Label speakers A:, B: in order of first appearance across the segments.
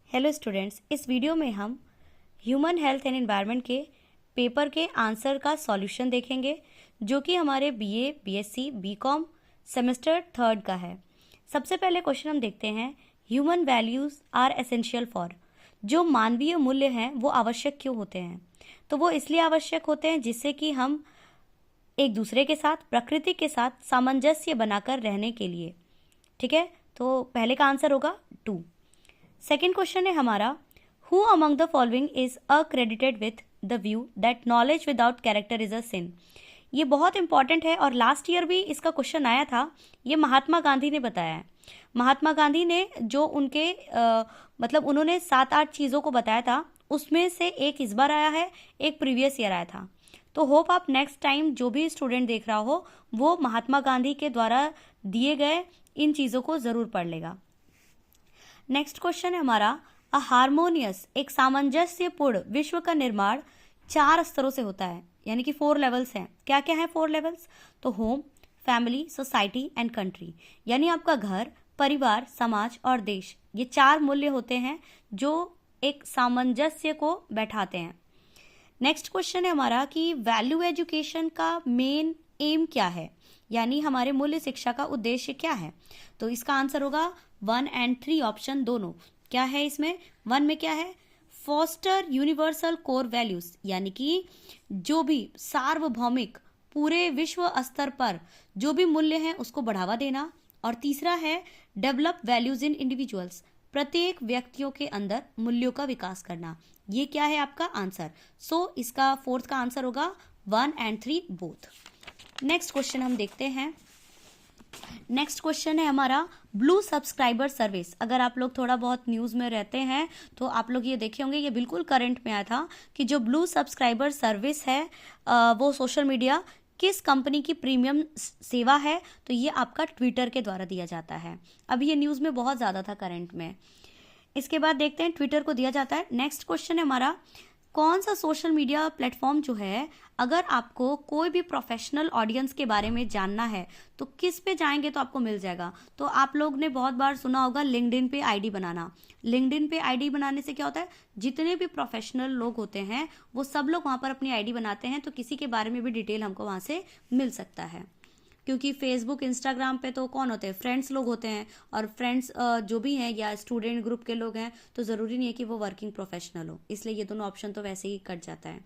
A: Hello students, इस video में हम ह्यूमन हेल्थ एंड एनवायरनमेंट के पेपर के आंसर का सॉल्यूशन देखेंगे जो कि हमारे बीए, बीएससी, बीकॉम सेमेस्टर 3 का है। सबसे पहले क्वेश्चन हम देखते हैं, human values are essential for. जो मानवीय मूल्य हैं वो आवश्यक क्यों होते हैं? तो वो इसलिए आवश्यक होते हैं जिससे कि हम एक दूसरे के साथ, प्रकृति के साथ सामंजस्य बनाकर रहने के लिए। ठीक है, तो पहले का आंसर होगा 2। सेकेंड क्वेश्चन है हमारा, who among the following is accredited with the view that knowledge without character is a sin. ये बहुत इंपॉर्टेंट है और लास्ट ईयर भी इसका क्वेश्चन आया था। ये महात्मा गांधी ने बताया है। महात्मा गांधी ने जो उनके मतलब उन्होंने 7-8 चीज़ों को बताया था, उसमें से एक इस बार आया है, एक प्रीवियस ईयर आया था। तो होप आप नेक्स्ट टाइम जो भी स्टूडेंट देख रहा हो वो महात्मा गांधी के द्वारा दिए गए इन चीज़ों को ज़रूर पढ़ लेगा। नेक्स्ट क्वेश्चन है हमारा, अ हारमोनियस, एक सामंजस्यपूर्ण विश्व का निर्माण 4 स्तरों से होता है, यानी कि 4 लेवल्स हैं। क्या क्या है 4 लेवल्स? तो home, family, society and country, यानी आपका घर, परिवार, समाज और देश, ये 4 मूल्य होते हैं जो एक सामंजस्य को बैठाते हैं। नेक्स्ट क्वेश्चन है हमारा कि वैल्यू एजुकेशन का मेन एम क्या है, यानी हमारे मूल्य शिक्षा का उद्देश्य क्या है? तो इसका आंसर होगा 1 और 3 ऑप्शन दोनों। क्या है इसमें? 1 में क्या है? फोस्टर यूनिवर्सल कोर वैल्यूज, यानी कि जो भी सार्वभौमिक पूरे विश्व स्तर पर जो भी मूल्य हैं उसको बढ़ावा देना। और तीसरा है डेवलप वैल्यूज इन इंडिविजुअल्स, प्रत्येक व्यक्तियों के अंदर मूल्यों का विकास करना। ये क्या है आपका आंसर? सो इसका 4th का आंसर होगा 1 और 3 बोथ। नेक्स्ट क्वेश्चन हम देखते हैं। नेक्स्ट क्वेश्चन है हमारा, ब्लू सब्सक्राइबर सर्विस। अगर आप लोग थोड़ा बहुत न्यूज़ में रहते हैं तो आप लोग ये देखे होंगे, ये बिल्कुल करंट में आया था कि जो ब्लू सब्सक्राइबर सर्विस है वो सोशल मीडिया किस कंपनी की प्रीमियम सेवा है? तो ये आपका ट्विटर के द्वारा दिया जाता है। अभी ये न्यूज़ में बहुत ज़्यादा था करंट में। इसके बाद देखते हैं ट्विटर को दिया जाता है। नेक्स्ट क्वेश्चन है हमारा, कौन सा सोशल मीडिया प्लेटफॉर्म जो है, अगर आपको कोई भी प्रोफेशनल ऑडियंस के बारे में जानना है तो किस पे जाएंगे तो आपको मिल जाएगा? तो आप लोग ने बहुत बार सुना होगा लिंक्डइन पे आईडी बनाना। लिंक्डइन पे आईडी बनाने से क्या होता है, जितने भी प्रोफेशनल लोग होते हैं वो सब लोग वहाँ पर अपनी आईडी बनाते हैं, तो किसी के बारे में भी डिटेल हमको वहाँ से मिल सकता है। क्योंकि फेसबुक, इंस्टाग्राम पे तो कौन होते हैं? फ्रेंड्स लोग होते हैं, और फ्रेंड्स जो भी हैं या स्टूडेंट ग्रुप के लोग हैं, तो ज़रूरी नहीं है कि वो वर्किंग प्रोफेशनल हो, इसलिए ये दोनों ऑप्शन तो वैसे ही कट जाता है।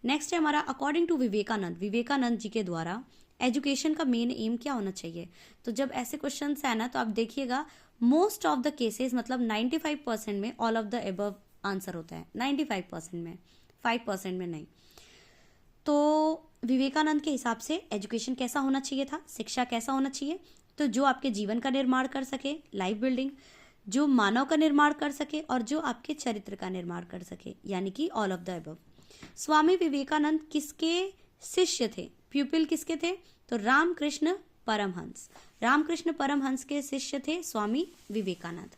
A: नेक्स्ट है हमारा, अकॉर्डिंग टू विवेकानंद, विवेकानंद जी के द्वारा एजुकेशन का मेन एम क्या होना चाहिए? तो जब ऐसे क्वेश्चन है ना, तो आप देखिएगा मोस्ट ऑफ द केसेस, मतलब 95% में all of the above answer होता है। 95% में, 5% में नहीं। तो विवेकानंद के हिसाब से एजुकेशन कैसा होना चाहिए था, शिक्षा कैसा होना चाहिए? तो जो आपके जीवन का निर्माण कर सके, लाइफ बिल्डिंग, जो मानव का निर्माण कर सके और जो आपके चरित्र का निर्माण कर सके, यानी कि all of the above. Swami Vivekananda किसके शिष्य थे, प्यूपिल किसके थे? तो रामकृष्ण परमहंस। रामकृष्ण परमहंस के शिष्य थे स्वामी विवेकानंद।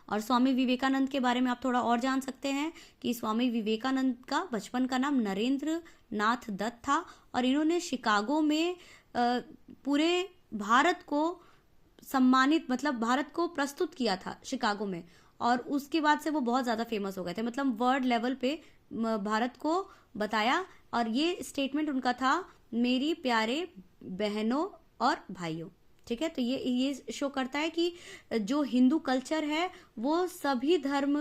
A: और स्वामी विवेकानंद के बारे में आप थोड़ा और जान सकते हैं कि स्वामी विवेकानंद का बचपन का नाम नरेंद्र नाथ दत्त था, और इन्होंने शिकागो में पूरे भारत को सम्मानित, मतलब भारत को प्रस्तुत किया था शिकागो में, और उसके बाद से वो बहुत ज़्यादा फेमस हो गए थे, मतलब वर्ल्ड लेवल पे भारत को बताया। और ये स्टेटमेंट उनका था, मेरी प्यारे बहनों और भाइयों। ठीक है, तो ये शो करता है कि जो हिंदू कल्चर है वो सभी धर्म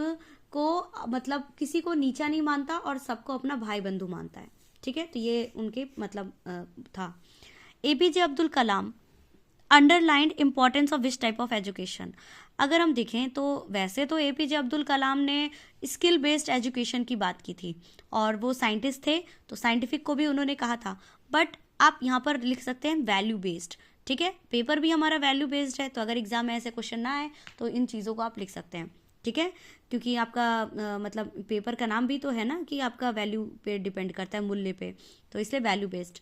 A: को, मतलब किसी को नीचा नहीं मानता और सबको अपना भाई बंधु मानता है। ठीक है, तो ये उनके मतलब था। APJ Abdul Kalam underlined importance of which type of education. अगर हम देखें तो वैसे तो एपीजे अब्दुल कलाम ने स्किल बेस्ड एजुकेशन की बात की थी, और वो साइंटिस्ट थे तो साइंटिफिक को भी उन्होंने कहा था, बट आप यहाँ पर लिख सकते हैं वैल्यू बेस्ड। ठीक है, पेपर भी हमारा वैल्यू बेस्ड है, तो अगर एग्जाम में ऐसे क्वेश्चन ना आए तो इन चीज़ों को आप लिख सकते हैं। ठीक है, क्योंकि आपका मतलब पेपर का नाम भी तो है ना कि आपका वैल्यू पे डिपेंड करता है, मूल्य पे, तो इसलिए value based.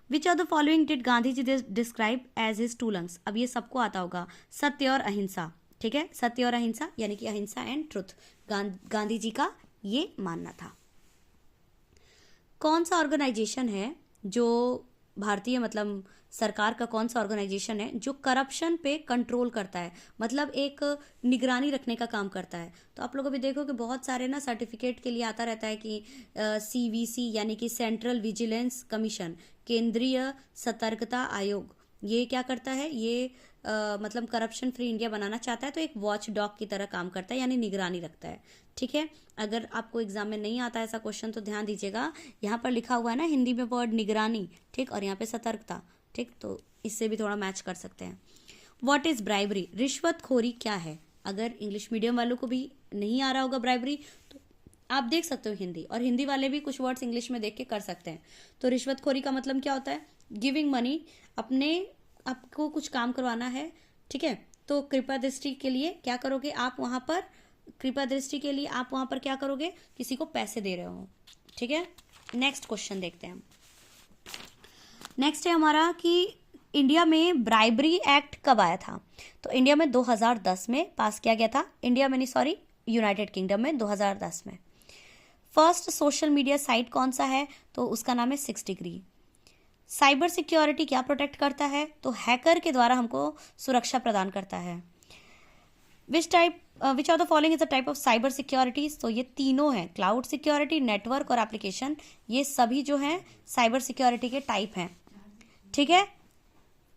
A: Which of the following did Gandhi ji describe as his 2 lungs? अब ये सबको आता होगा, सत्य और अहिंसा। ठीक है, सत्य और अहिंसा, यानी कि अहिंसा एंड ट्रुथ, गांधी जी का ये मानना था। कौन सा ऑर्गेनाइजेशन है जो भारतीय मतलब सरकार का कौन सा ऑर्गेनाइजेशन है जो करप्शन पे कंट्रोल करता है, मतलब एक निगरानी रखने का काम करता है। तो आप लोग अभी देखो कि बहुत सारे ना सर्टिफिकेट के लिए आता रहता है कि CVC यानी कि सेंट्रल विजिलेंस कमीशन, केंद्रीय सतर्कता आयोग, ये क्या करता है, ये मतलब करप्शन फ्री इंडिया बनाना चाहता है, तो एक वॉच डॉग की तरह काम करता है, यानी निगरानी रखता है। ठीक है, अगर आपको एग्जाम में नहीं आता ऐसा क्वेश्चन तो ध्यान दीजिएगा, यहाँ पर लिखा हुआ है ना हिंदी में वर्ड निगरानी, ठीक, और यहाँ पे सतर्कता, ठीक, तो इससे भी थोड़ा मैच कर सकते हैं। व्हाट इज ब्राइबरी, रिश्वतखोरी क्या है? अगर इंग्लिश मीडियम वालों को भी नहीं आ रहा होगा ब्राइबरी, तो आप देख सकते हो हिंदी, और हिंदी वाले भी कुछ वर्ड्स इंग्लिश में देख के कर सकते हैं। तो रिश्वतखोरी का मतलब क्या होता है? गिविंग मनी, अपने आपको कुछ काम करवाना है, ठीक है, तो कृपा दृष्टि के लिए क्या करोगे आप वहां पर, कृपा दृष्टि के लिए आप वहां पर क्या करोगे, किसी को पैसे दे रहे हो। ठीक है, नेक्स्ट क्वेश्चन देखते हैं। नेक्स्ट है हमारा कि इंडिया में ब्राइबरी एक्ट कब आया था? तो इंडिया में 2010 में पास किया गया था, इंडिया में नहीं सॉरी, यूनाइटेड किंगडम में 2010 में। फर्स्ट सोशल मीडिया साइट कौन सा है? तो उसका नाम है 6 डिग्री। साइबर सिक्योरिटी क्या प्रोटेक्ट करता है? तो हैकर के द्वारा हमको सुरक्षा प्रदान करता है। Which of the following is a type of cyber security? तो ये तीनों हैं, क्लाउड सिक्योरिटी, नेटवर्क और एप्लीकेशन, ये सभी जो हैं साइबर सिक्योरिटी के टाइप हैं। ठीक है,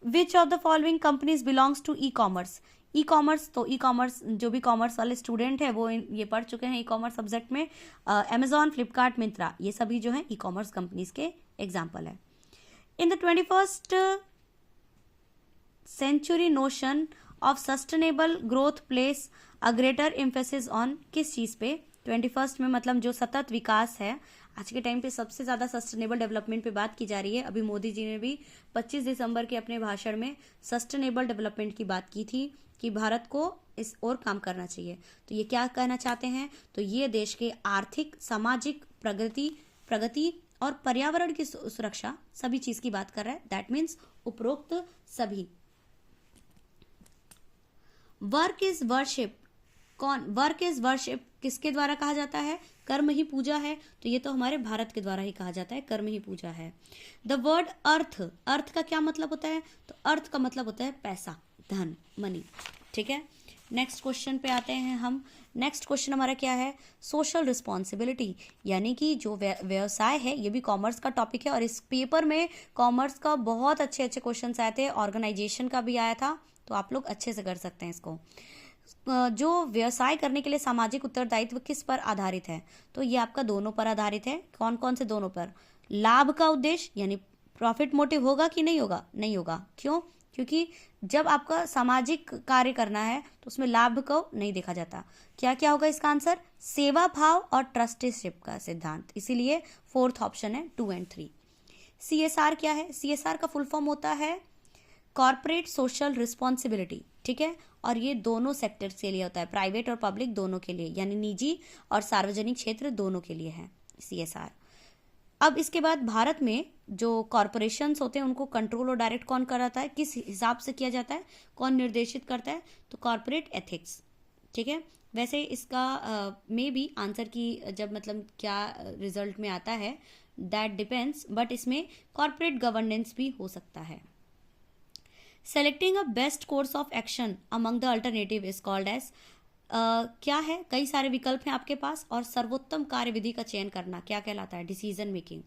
A: which of the following companies belongs to e commerce? E commerce, तो ई कॉमर्स जो भी कॉमर्स वाले स्टूडेंट है वो ये पढ़ चुके हैं ई कॉमर्स सब्जेक्ट में। अमेजॉन, फ्लिपकार्ट, मिंत्रा, ये सभी जो हैं ई कॉमर्स कंपनीज के एग्जाम्पल है। In the 21st century notion of sustainable growth place a greater emphasis on किस चीज पे? 21st में मतलब जो सतत विकास है, आज के टाइम पे सबसे ज्यादा सस्टेनेबल डेवलपमेंट पे बात की जा रही है। अभी मोदी जी ने भी 25 दिसंबर के अपने भाषण में सस्टेनेबल डेवलपमेंट की बात की थी कि भारत को इस ओर काम करना चाहिए। तो ये क्या कहना चाहते हैं? तो ये देश के आर्थिक, सामाजिक प्रगति और पर्यावरण की सुरक्षा, सभी चीज की बात कर रहा है। दैट मीन्स उपरोक्त सभी। Work is worship, work is worship किसके द्वारा कहा जाता है? कर्म ही पूजा है, तो ये तो हमारे भारत के द्वारा ही कहा जाता है, कर्म ही पूजा है। द वर्ड अर्थ, अर्थ का क्या मतलब होता है? तो अर्थ का मतलब होता है पैसा, धन, मनी। ठीक है, नेक्स्ट क्वेश्चन पे आते हैं हम। नेक्स्ट क्वेश्चन हमारा क्या है? सोशल रिस्पॉन्सिबिलिटी, यानी कि जो व्यवसाय है, ये भी कॉमर्स का टॉपिक है, और इस पेपर में कॉमर्स का बहुत अच्छे अच्छे क्वेश्चन आए थे, ऑर्गेनाइजेशन का भी आया था, तो आप लोग अच्छे से कर सकते हैं इसको। जो व्यवसाय करने के लिए सामाजिक उत्तरदायित्व किस पर आधारित है? तो ये आपका दोनों पर आधारित है। कौन कौन से दोनों पर? लाभ का उद्देश्य यानी प्रॉफिट मोटिव होगा कि नहीं होगा? नहीं होगा। क्यों? क्योंकि जब आपका सामाजिक कार्य करना है तो उसमें लाभ को नहीं देखा जाता। क्या क्या होगा इसका आंसर? सेवा भाव और ट्रस्टीशिप का सिद्धांत, इसीलिए फोर्थ ऑप्शन है 2 और 3। CSR क्या है? CSR का फुल फॉर्म होता है कॉर्पोरेट सोशल रिस्पॉन्सिबिलिटी। ठीक है, और ये दोनों सेक्टर्स के लिए होता है, प्राइवेट और पब्लिक दोनों के लिए, यानी निजी और सार्वजनिक क्षेत्र दोनों के लिए है CSR। अब इसके बाद भारत में जो कॉरपोरेशंस होते हैं उनको कंट्रोल और डायरेक्ट कौन कराता है, किस हिसाब से किया जाता है, कौन निर्देशित करता है? तो कॉर्पोरेट एथिक्स। ठीक है, वैसे इसका में भी आंसर की जब मतलब क्या रिजल्ट में आता है दैट डिपेंड्स, बट इसमें कॉर्पोरेट गवर्नेंस भी हो सकता है। Selecting a best course of action among the alternative is called as, क्या है? कई सारे विकल्प हैं आपके पास, और सर्वोत्तम कार्यविधि का चयन करना क्या कहलाता है? Decision making.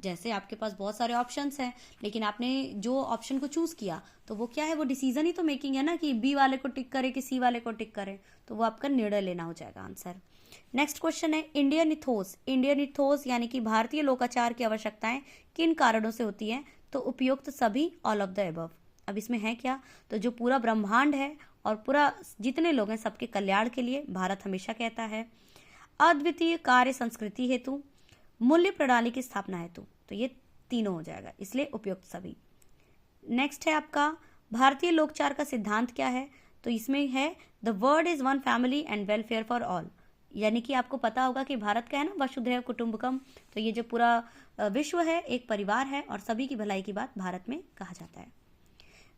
A: जैसे आपके पास बहुत सारे ऑप्शंस हैं, लेकिन आपने जो ऑप्शन को चूज किया तो वो क्या है? वो डिसीजन ही तो मेकिंग है ना, कि बी वाले को टिक करे कि सी वाले को टिक करे, तो वो आपका निर्णय लेना हो जाएगा आंसर। नेक्स्ट क्वेश्चन है इंडियन इथोस। इंडियन इथोस यानी कि भारतीय लोकाचार की आवश्यकताएं किन कारणों से होती हैं? तो उपयुक्त सभी, ऑल ऑफ द अबव। अब इसमें है क्या? तो जो पूरा ब्रह्मांड है और पूरा जितने लोग हैं सबके कल्याण के लिए, भारत हमेशा कहता है। अद्वितीय कार्य संस्कृति हेतु, मूल्य प्रणाली की स्थापना हेतु, तो ये तीनों हो जाएगा, इसलिए उपयुक्त सभी। नेक्स्ट है आपका भारतीय लोकचार का सिद्धांत क्या है? तो इसमें है the word is one family and welfare for all, यानी कि आपको पता होगा कि भारत का है ना वसुधैव कुटुंबकम, तो ये जो पूरा विश्व है एक परिवार है और सभी की भलाई की बात भारत में कहा जाता है।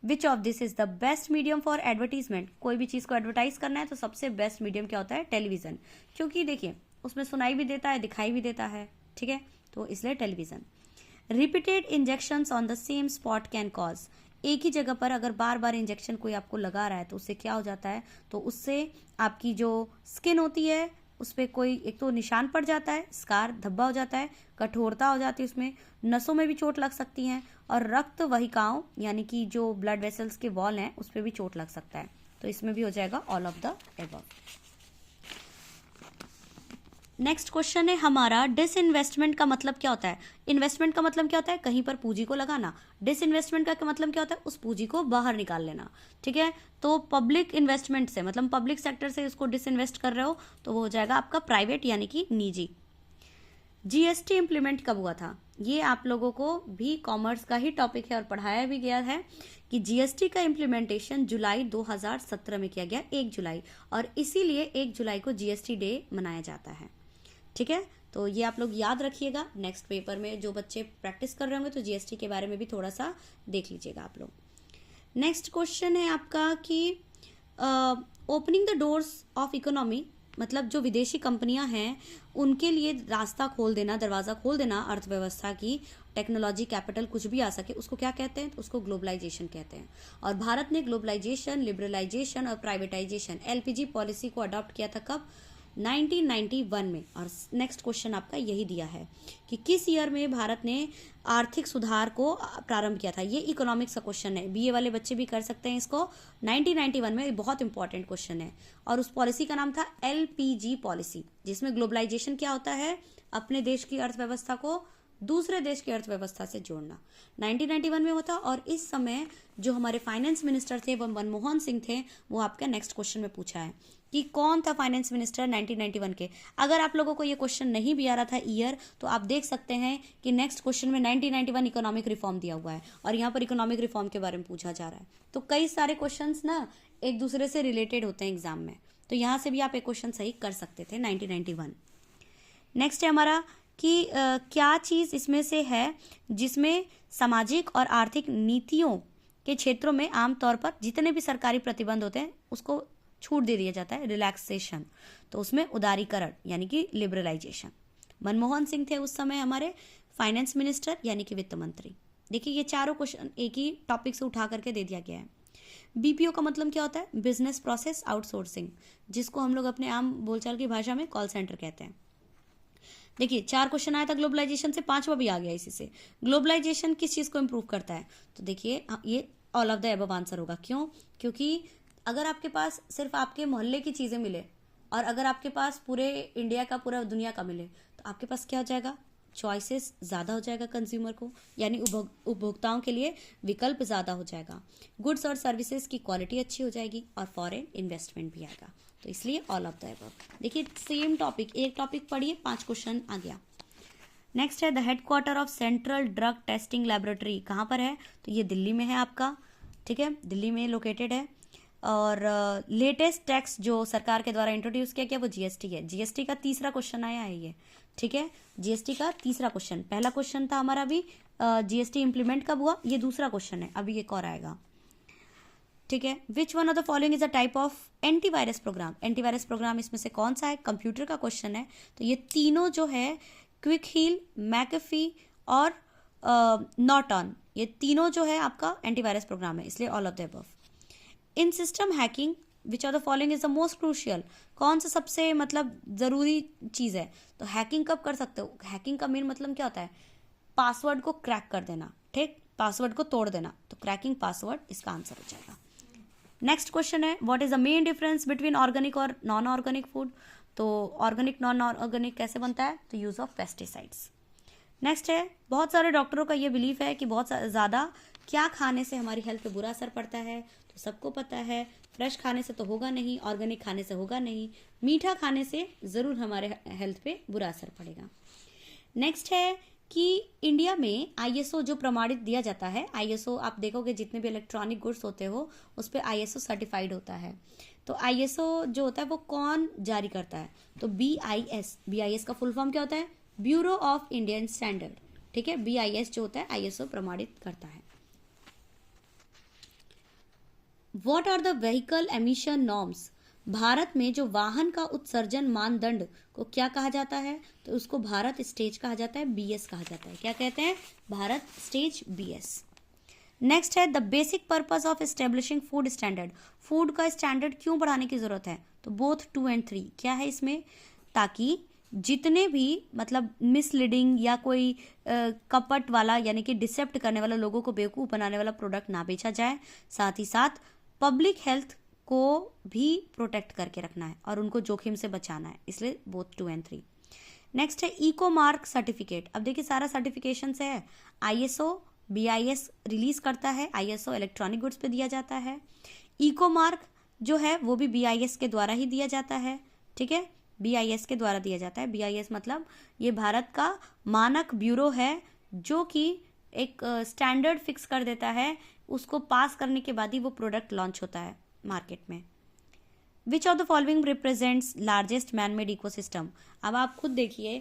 A: Which of this is the best medium for advertisement? कोई भी चीज को एडवर्टाइज करना है तो सबसे बेस्ट मीडियम क्या होता है? टेलीविजन, क्योंकि देखिए उसमें सुनाई भी देता है, दिखाई भी देता है। ठीक है, तो इसलिए television. Repeated injections on the same spot can cause, एक ही जगह पर अगर बार बार इंजेक्शन कोई आपको लगा रहा है तो उससे क्या हो जाता है, तो उससे आपकी जो स्किन होती है उस पर कोई एक तो निशान पड़ जाता है, स्कार धब्बा हो जाता है, कठोरता हो जाती है, उसमें नसों में भी चोट लग सकती हैं, और रक्त वाहिकाओं यानी कि जो ब्लड वेसल्स के वॉल हैं उस पर भी चोट लग सकता है। तो इसमें भी हो जाएगा all of the above. Next question है हमारा, डिसइन्वेस्टमेंट का मतलब क्या होता है। इन्वेस्टमेंट का मतलब क्या होता है, कहीं पर पूंजी को लगाना। डिसइन्वेस्टमेंट का मतलब क्या होता है, उस पूंजी को बाहर निकाल लेना। ठीक है, तो पब्लिक इन्वेस्टमेंट से मतलब पब्लिक सेक्टर से उसको डिसइन्वेस्ट कर रहे हो तो वो हो जाएगा आपका प्राइवेट यानी कि निजी। जीएसटी इंप्लीमेंट कब हुआ था, ये आप लोगों को भी कॉमर्स का ही टॉपिक है और पढ़ाया भी गया है कि जीएसटी का इम्प्लीमेंटेशन जुलाई 2017 में किया गया, 1 जुलाई, और इसीलिए 1 जुलाई को जीएसटी डे मनाया जाता है। ठीक है, तो ये आप लोग याद रखिएगा, नेक्स्ट पेपर में जो बच्चे प्रैक्टिस कर रहे होंगे तो जीएसटी के बारे में भी थोड़ा सा देख लीजिएगा आप लोग। नेक्स्ट क्वेश्चन है आपका कि opening the doors of economy, मतलब जो विदेशी कंपनियां हैं उनके लिए रास्ता खोल देना, दरवाजा खोल देना अर्थव्यवस्था की, टेक्नोलॉजी कैपिटल कुछ भी आ सके, उसको क्या कहते हैं, तो उसको ग्लोबलाइजेशन कहते हैं। और भारत ने ग्लोबलाइजेशन, लिबरलाइजेशन और प्राइवेटाइजेशन एलपीजी पॉलिसी को अडॉप्ट किया था कब, 1991 में। और नेक्स्ट क्वेश्चन आपका यही दिया है कि किस ईयर में भारत ने आर्थिक सुधार को प्रारंभ किया था, ये इकोनॉमिक्स का क्वेश्चन है, बीए वाले बच्चे भी कर सकते हैं इसको। 1991 में, बहुत इंपॉर्टेंट क्वेश्चन है। और उस पॉलिसी का नाम था एलपीजी पॉलिसी, जिसमें ग्लोबलाइजेशन क्या होता है, अपने देश की अर्थव्यवस्था को दूसरे देश की अर्थव्यवस्था से जोड़ना, 1991 में होता। और इस समय जो हमारे फाइनेंस मिनिस्टर थे वो मनमोहन सिंह थे, वो आपका नेक्स्ट क्वेश्चन में पूछा है कि कौन था फाइनेंस मिनिस्टर 1991 के। अगर आप लोगों को ये क्वेश्चन नहीं भी आ रहा था ईयर, तो आप देख सकते हैं कि नेक्स्ट क्वेश्चन में 1991 इकोनॉमिक रिफॉर्म दिया हुआ है और यहाँ पर इकोनॉमिक रिफॉर्म के बारे में पूछा जा रहा है। तो कई सारे क्वेश्चंस ना एक दूसरे से रिलेटेड होते हैं एग्जाम में, तो यहाँ से भी आप एक क्वेश्चन सही कर सकते थे 1991। नेक्स्ट है हमारा कि क्या चीज़ इसमें से है जिसमें सामाजिक और आर्थिक नीतियों के क्षेत्रों में आमतौर पर जितने भी सरकारी प्रतिबंध होते हैं उसको छूट दे दिया जाता है, रिलैक्सेशन। तो उसमें उदारीकरण यानी कि लिबरलाइजेशन। मनमोहन सिंह थे उस समय हमारे फाइनेंस मिनिस्टर यानी कि वित्त मंत्री। देखिए ये चारों क्वेश्चन एक ही टॉपिक से उठा करके दे दिया गया है। बीपीओ का मतलब क्या होता है, बिजनेस प्रोसेस आउटसोर्सिंग, जिसको हम लोग अपने आम बोलचाल की भाषा में कॉल सेंटर कहते हैं। देखिए 4 क्वेश्चन आया था ग्लोबलाइजेशन से, 5वां भी आ गया इसी से। ग्लोबलाइजेशन किस चीज़ को इम्प्रूव करता है, तो देखिए ये all of the above answer होगा। क्यों, क्योंकि अगर आपके पास सिर्फ आपके मोहल्ले की चीज़ें मिले और अगर आपके पास पूरे इंडिया का, पूरा दुनिया का मिले, तो आपके पास क्या हो जाएगा, चॉइसेस ज़्यादा हो जाएगा कंज्यूमर को, यानी उपभोक्ताओं के लिए विकल्प ज़्यादा हो जाएगा। गुड्स और सर्विसेज की क्वालिटी अच्छी हो जाएगी और फॉरेन इन्वेस्टमेंट भी आएगा। तो इसलिए ऑल ऑफ द एबव। देखिए सेम टॉपिक, एक टॉपिक पढ़िए, 5 क्वेश्चन आ गया। नेक्स्ट है the headquarter of central drug testing laboratory कहाँ पर है, तो ये दिल्ली में है आपका। ठीक है, दिल्ली में लोकेटेड है। और लेटेस्ट टैक्स जो सरकार के द्वारा इंट्रोड्यूस किया गया वो जीएसटी है। जीएसटी का तीसरा क्वेश्चन आया है ये। ठीक है, जीएसटी का तीसरा क्वेश्चन, पहला क्वेश्चन था हमारा अभी जीएसटी इंप्लीमेंट कब हुआ, ये दूसरा क्वेश्चन है, अभी एक और आएगा। ठीक है, which one of the following is a type of antivirus program, antivirus program इसमें से कौन सा है, कंप्यूटर का क्वेश्चन है। तो ये तीनों जो है क्विक हील, मैकेफी और नॉर्टन, ये तीनों जो है आपका एंटीवायरस प्रोग्राम है, इसलिए all of the above. In system hacking which of the following is the most crucial, कौन सा सबसे मतलब ज़रूरी चीज़ है, तो हैकिंग कब कर सकते हो, हैकिंग का मेन मतलब क्या होता है, पासवर्ड को क्रैक कर देना। ठीक, पासवर्ड को तोड़ देना, तो क्रैकिंग पासवर्ड इसका आंसर हो जाएगा। नेक्स्ट क्वेश्चन है what is the main difference between organic और नॉन ऑर्गेनिक फूड, तो ऑर्गेनिक नॉन ऑर्गेनिक कैसे बनता है, तो यूज ऑफ पेस्टिसाइड्स। नेक्स्ट है बहुत सारे डॉक्टरों का ये बिलीफ है कि बहुत ज़्यादा क्या खाने से हमारी हेल्थ पे बुरा असर पड़ता है, तो सबको पता है फ्रेश खाने से तो होगा नहीं, ऑर्गेनिक खाने से होगा नहीं, मीठा खाने से ज़रूर हमारे हेल्थ पे बुरा असर पड़ेगा। नेक्स्ट है कि इंडिया में आईएसओ जो प्रमाणित दिया जाता है, आईएसओ आप देखोगे जितने भी इलेक्ट्रॉनिक गुड्स होते हो उस पर आईएसओ सर्टिफाइड होता है। तो आईएसओ जो होता है वो कौन जारी करता है, तो बीआईएस का फुल फॉर्म क्या होता है, ब्यूरो ऑफ इंडियन स्टैंडर्ड। ठीक है, बीआईएस जो होता है आईएसओ प्रमाणित करता है। What are the vehicle emission norms, Bharat में जो वाहन का उत्सर्जन मानदंड को क्या कहा जाता है, तो उसको भारत स्टेज कहा जाता है, BS कहा जाता है। क्या कहते हैं? Bharat stage, BS। नेक्स्ट है the basic purpose of establishing food standard. Food का स्टैंडर्ड क्यों बढ़ाने की जरूरत है, तो बोथ 2 और 3 क्या है इसमें, ताकि जितने भी मतलब मिसलीडिंग या कोई कपट वाला यानी कि डिसेप्ट करने वाला, लोगों को बेवकूफ़ बनाने वाला प्रोडक्ट ना बेचा जाए, साथ ही साथ पब्लिक हेल्थ को भी प्रोटेक्ट करके रखना है और उनको जोखिम से बचाना है, इसलिए बोथ 2 और 3। नेक्स्ट है इको मार्क सर्टिफिकेट। अब देखिए सारा सर्टिफिकेशन से है, ISO BIS रिलीज करता है, ISO इलेक्ट्रॉनिक गुड्स पे दिया जाता है। इको मार्क जो है वो भी BIS के द्वारा ही दिया जाता है, ठीक है, BIS के द्वारा दिया जाता है। BIS मतलब ये भारत का मानक ब्यूरो है जो कि एक स्टैंडर्ड फिक्स कर देता है, उसको पास करने के बाद ही वो प्रोडक्ट लॉन्च होता है मार्केट में। विच of the following represents largest man made ecosystem. अब आप खुद देखिए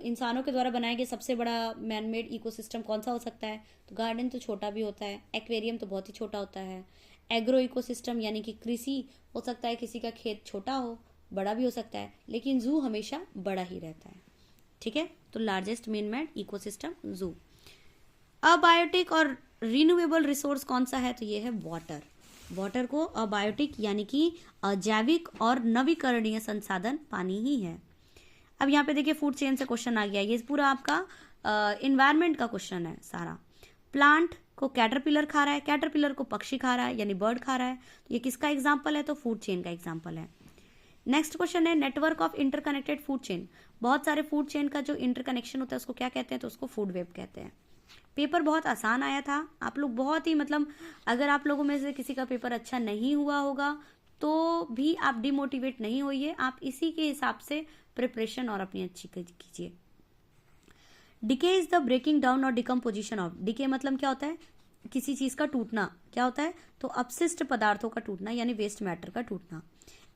A: इंसानों के द्वारा बनाए गए सबसे बड़ा मैन मेड इकोसिस्टम कौन सा हो सकता है, तो गार्डन तो छोटा भी होता है, एक्वेरियम तो बहुत ही छोटा होता है, एग्रो इकोसिस्टम यानी कि कृषि हो सकता है, किसी का खेत छोटा हो, बड़ा भी हो सकता है, लेकिन जू हमेशा बड़ा ही रहता है, ठीक है। तो लार्जेस्ट मैन मेड इकोसिस्टम जू। अबायोटिक और रिन्यूएबल रिसोर्स कौन सा है, तो ये है वाटर। वाटर को अबायोटिक यानी कि अजैविक और नवीकरणीय संसाधन पानी ही है। अब यहाँ पे देखिए फूड चेन से क्वेश्चन आ गया, ये पूरा आपका इन्वायरमेंट का क्वेश्चन है सारा। प्लांट को कैटरपिलर खा रहा है, कैटरपिलर को पक्षी खा रहा है यानी बर्ड खा रहा है, तो ये किसका एग्जाम्पल है, तो फूड चेन का एग्जाम्पल है। नेक्स्ट क्वेश्चन है network of interconnected food chain. बहुत सारे फूड चेन का जो इंटरकनेक्शन होता है उसको क्या कहते हैं, तो उसको फूड वेब कहते हैं। पेपर बहुत आसान आया था, आप लोग बहुत ही मतलब अगर आप लोगों में से किसी का पेपर अच्छा नहीं हुआ होगा तो भी आप डिमोटिवेट नहीं होइए, आप इसी के हिसाब से प्रिपरेशन और अपनी अच्छी कीजिए। Decay is the breaking down और डिकम्पोजिशन ऑफ। डिके मतलब क्या होता है, किसी चीज का टूटना, क्या होता है, तो अपशिष्ट पदार्थों का टूटना यानी वेस्ट मैटर का टूटना।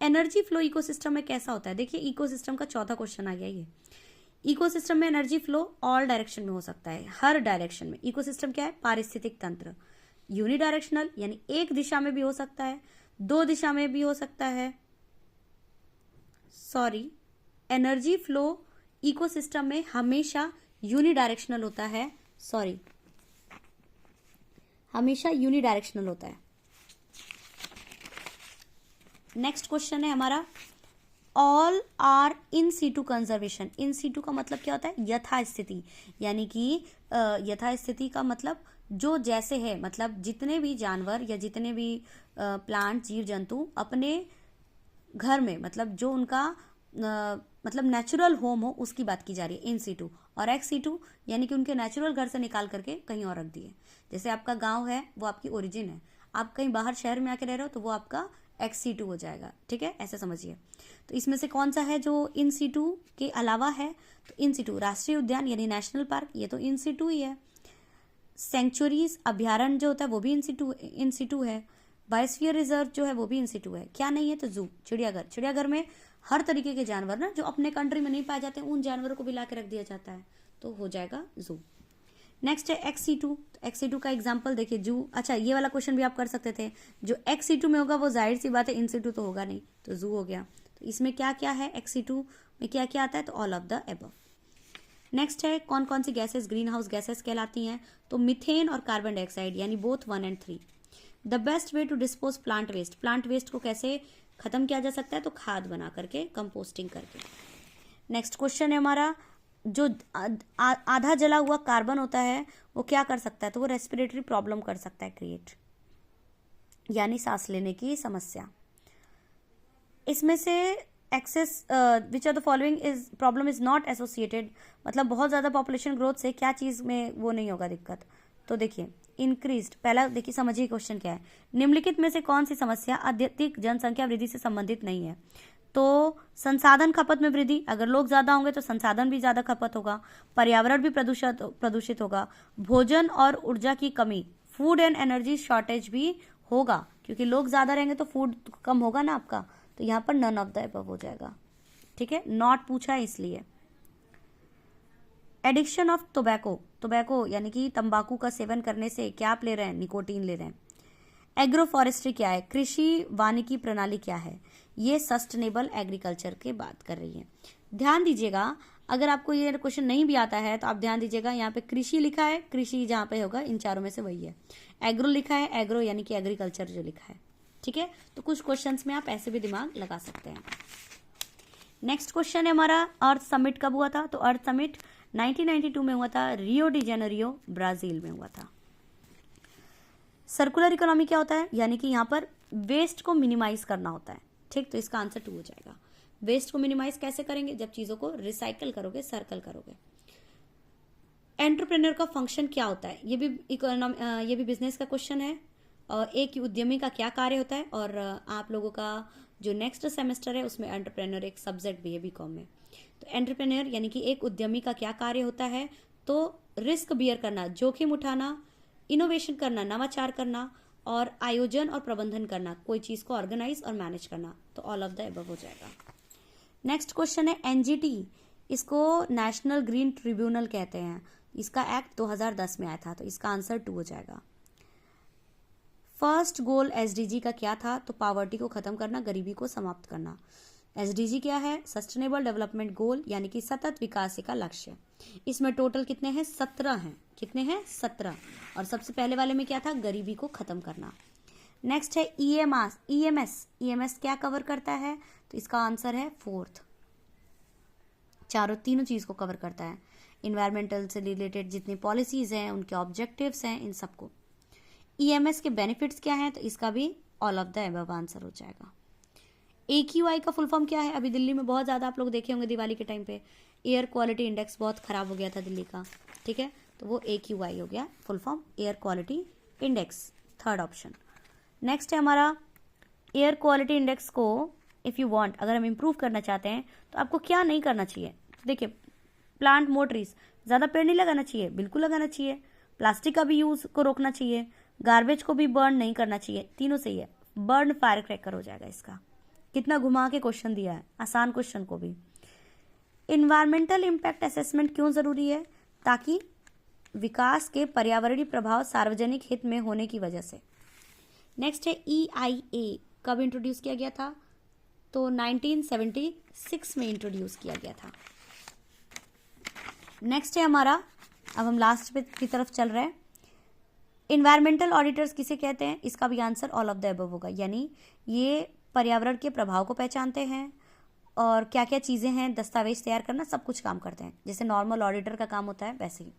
A: एनर्जी फ्लो इकोसिस्टम में कैसा होता है, देखिए इकोसिस्टम का चौथा क्वेश्चन आ गया ये। इकोसिस्टम में एनर्जी फ्लो ऑल डायरेक्शन में हो सकता है, हर डायरेक्शन में। इकोसिस्टम क्या है, पारिस्थितिक तंत्र। यूनिडायरेक्शनल यानी एक दिशा में भी हो सकता है, 2 दिशा में भी हो सकता है। सॉरी, एनर्जी फ्लो इकोसिस्टम में हमेशा यूनिडायरेक्शनल होता है, सॉरी हमेशा यूनिडायरेक्शनल होता है। नेक्स्ट क्वेश्चन है हमारा all are in situ conservation. In situ का मतलब क्या होता है, यथास्थिति, यानी कि यथास्थिति का मतलब जो जैसे है, मतलब जितने भी जानवर या जितने भी प्लांट जीव जंतु अपने घर में, मतलब जो उनका मतलब नेचुरल होम हो उसकी बात की जा रही है इन सीटू। और एक्स सीटू यानी कि उनके नेचुरल घर से निकाल करके कहीं और रख दिए। जैसे आपका गांव है वो आपकी ओरिजिन है, आप कहीं बाहर शहर में आके रह रहे हो तो वो आपका एक्स सीटू हो जाएगा, ठीक है, ऐसे समझिए। तो इसमें से कौन सा है जो इन सीटू के अलावा है, तो इन सीटू राष्ट्रीय उद्यान यानी नेशनल पार्क, ये तो इन सीटू ही है। सेंचुरीज अभ्यारण्य जो होता है वो भी इन सीटू है। बायोस्फीयर रिजर्व जो है वो भी इन सीटू है। क्या नहीं है, तो जू, चिड़ियाघर। चिड़ियाघर में हर तरीके के जानवर ना जो अपने कंट्री में नहीं पाए जाते उन जानवरों को भी ला के रख दिया जाता है, तो हो जाएगा जू। नेक्स्ट है एक्स सीटू। एक्स सीटू का एग्जाम्पल देखिए जू। अच्छा, ये वाला क्वेश्चन भी आप कर सकते थे, जो एक्स सीटू में होगा वो जाहिर सी बात है इन सीटू तो होगा नहीं, तो जू हो गया। तो इसमें क्या क्या है, एक्स सीटू में क्या क्या आता है, तो all of the above. Next है कौन कौन सी गैसेस ग्रीन हाउस गैसेस कहलाती हैं, तो मिथेन और कार्बन डाइऑक्साइड यानी बोथ 1 और 3। The best way to dispose plant waste. Plant waste को कैसे खत्म किया जा सकता है, तो खाद बना करके, कंपोस्टिंग करके। नेक्स्ट क्वेश्चन है हमारा जो आधा जला हुआ कार्बन होता है वो क्या कर सकता है, तो वो रेस्पिरेटरी प्रॉब्लम कर सकता है क्रिएट, यानी सांस लेने की समस्या। इसमें से excess which of the following is problem is not associated, मतलब बहुत ज्यादा पॉपुलेशन ग्रोथ से क्या चीज में वो नहीं होगा दिक्कत, तो देखिए इंक्रीज्ड। पहला देखिए समझिए क्वेश्चन क्या है, निम्नलिखित में से कौन सी समस्या अत्यधिक जनसंख्या वृद्धि से संबंधित नहीं है, तो संसाधन खपत में वृद्धि, अगर लोग ज्यादा होंगे तो संसाधन भी ज्यादा खपत होगा, पर्यावरण भी प्रदूषित होगा, भोजन और ऊर्जा की कमी, फूड एंड एनर्जी शॉर्टेज भी होगा, क्योंकि लोग ज्यादा रहेंगे तो फूड कम होगा ना आपका, तो यहाँ पर नन ऑफ द अबव हो जाएगा, ठीक है, नॉट पूछा है इसलिए। Addiction of tobacco. टोबैको यानी कि तंबाकू का सेवन करने से क्या आप ले रहे हैं, निकोटीन ले रहे हैं। एग्रो फॉरेस्ट्री क्या है, कृषि वानिकी प्रणाली क्या है, ये सस्टेनेबल एग्रीकल्चर की बात कर रही है। ध्यान दीजिएगा, अगर आपको ये क्वेश्चन नहीं भी आता है तो आप ध्यान दीजिएगा, यहाँ पे कृषि लिखा है, कृषि जहाँ पे होगा इन चारों में से वही है। एग्रो लिखा है, एग्रो यानी कि एग्रीकल्चर जो लिखा है, ठीक है। तो कुछ क्वेश्चंस में आप ऐसे भी दिमाग लगा सकते हैं। नेक्स्ट क्वेश्चन है हमारा, अर्थ समिट कब हुआ था? तो अर्थ समिट 1992 में हुआ था, रियो डी जेनेरियो ब्राजील में हुआ था। सर्कुलर इकोनॉमी क्या होता है? यानी कि यहाँ पर वेस्ट को मिनिमाइज करना होता है, ठीक। तो इसका आंसर 2 हो जाएगा। वेस्ट को मिनिमाइज कैसे करेंगे? जब चीजों को रिसाइकल करोगे, सर्कल करोगे। एंटरप्रेन्योर का फंक्शन क्या होता है? ये भी बिजनेस का क्वेश्चन है। और एक उद्यमी का क्या कार्य होता है? और आप लोगों का जो नेक्स्ट सेमेस्टर है उसमें एंटरप्रेन्योर एक सब्जेक्ट भी है बीकॉम में। तो एंटरप्रेन्योर यानी कि एक उद्यमी का क्या कार्य होता है? तो रिस्क बियर करना, जोखिम उठाना, इनोवेशन करना, नवाचार करना, और आयोजन और प्रबंधन करना, कोई चीज को ऑर्गेनाइज और मैनेज करना। तो ऑल ऑफ द अबव हो जाएगा। नेक्स्ट क्वेश्चन है एनजीटी, इसको नेशनल ग्रीन ट्रिब्यूनल कहते हैं। इसका एक्ट 2010 में आया था, तो इसका आंसर 2 हो जाएगा। फर्स्ट गोल एसडीजी का क्या था? तो पॉवर्टी को खत्म करना, गरीबी को समाप्त करना। एसडीजी क्या है? सस्टेनेबल डेवलपमेंट गोल, यानी कि सतत विकास का लक्ष्य। इसमें टोटल कितने हैं? 17 हैं। कितने हैं? 17। और सबसे पहले वाले में क्या था? गरीबी को खत्म करना। नेक्स्ट है ईएमएस क्या कवर करता है? तो इसका आंसर है 4th। तीनों चीज को कवर करता है। इन्वायरमेंटल से रिलेटेड जितनी पॉलिसीज हैं, उनके ऑब्जेक्टिव्स हैं, इन सबको। ईएमएस के बेनिफिट्स क्या हैं? तो इसका भी all of the above answer हो जाएगा। AQI का फुल फॉर्म क्या है? अभी दिल्ली में बहुत ज्यादा आप लोग देखे होंगे दिवाली के टाइम पे, एयर क्वालिटी इंडेक्स बहुत खराब हो गया था दिल्ली का, ठीक है। तो वो AQI हो गया full form, air quality index, 3rd option. Next है हमारा एयर क्वालिटी इंडेक्स को इफ यू वांट, अगर हम इम्प्रूव करना चाहते हैं तो आपको क्या नहीं करना चाहिए? तो देखिए, प्लांट मोर ट्रीज, ज्यादा पेड़ नहीं लगाना चाहिए, बिल्कुल लगाना चाहिए। प्लास्टिक का भी यूज को रोकना चाहिए, गार्बेज को भी बर्न नहीं करना चाहिए, तीनों सही है। बर्न फायर क्रैकर हो जाएगा इसका। कितना घुमा के क्वेश्चन दिया है, आसान क्वेश्चन को भी। इन्वायरमेंटल इम्पैक्ट असेसमेंट क्यों जरूरी है? ताकि विकास के पर्यावरणीय प्रभाव सार्वजनिक हित में होने की वजह से। नेक्स्ट है EIA, कब इंट्रोड्यूस किया गया था? तो 1976 में इंट्रोड्यूस किया गया था। नेक्स्ट है हमारा, अब हम लास्ट पे की तरफ चल रहे हैं। इन्वायरमेंटल ऑडिटर्स किसे कहते हैं? इसका भी answer all of the above होगा। यानी ये पर्यावरण के प्रभाव को पहचानते हैं और क्या क्या चीजें हैं, दस्तावेज तैयार करना, सब कुछ काम करते हैं। जैसे नॉर्मल ऑडिटर का काम होता है वैसे ही।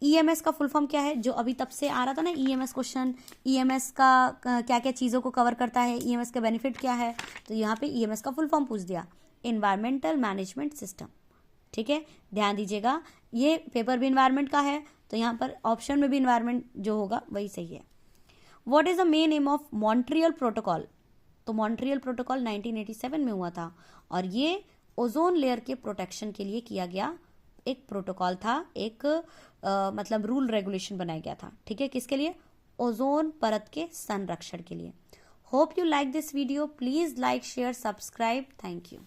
A: EMS का फुल फॉर्म क्या है? जो अभी तब से आ रहा था ना EMS क्वेश्चन, EMS का क्या क्या चीज़ों को कवर करता है, EMS का बेनिफिट क्या है? तो यहाँ पे EMS का फुल फॉर्म पूछ दिया, इन्वायरमेंटल मैनेजमेंट सिस्टम, ठीक है। ध्यान दीजिएगा, ये पेपर भी इन्वायरमेंट का है, तो यहाँ पर ऑप्शन में भी इन्वायरमेंट जो होगा वही सही है। What is the main M of Montreal protocol? तो मॉन्ट्रियल प्रोटोकॉल 1987 में हुआ था, और ये ओजोन लेयर के प्रोटेक्शन के लिए किया गया एक प्रोटोकॉल था, एक मतलब रूल रेगुलेशन बनाया गया था, ठीक है। किसके लिए? ओजोन परत के संरक्षण के लिए। Hope you like this video, please like, share, subscribe. Thank you.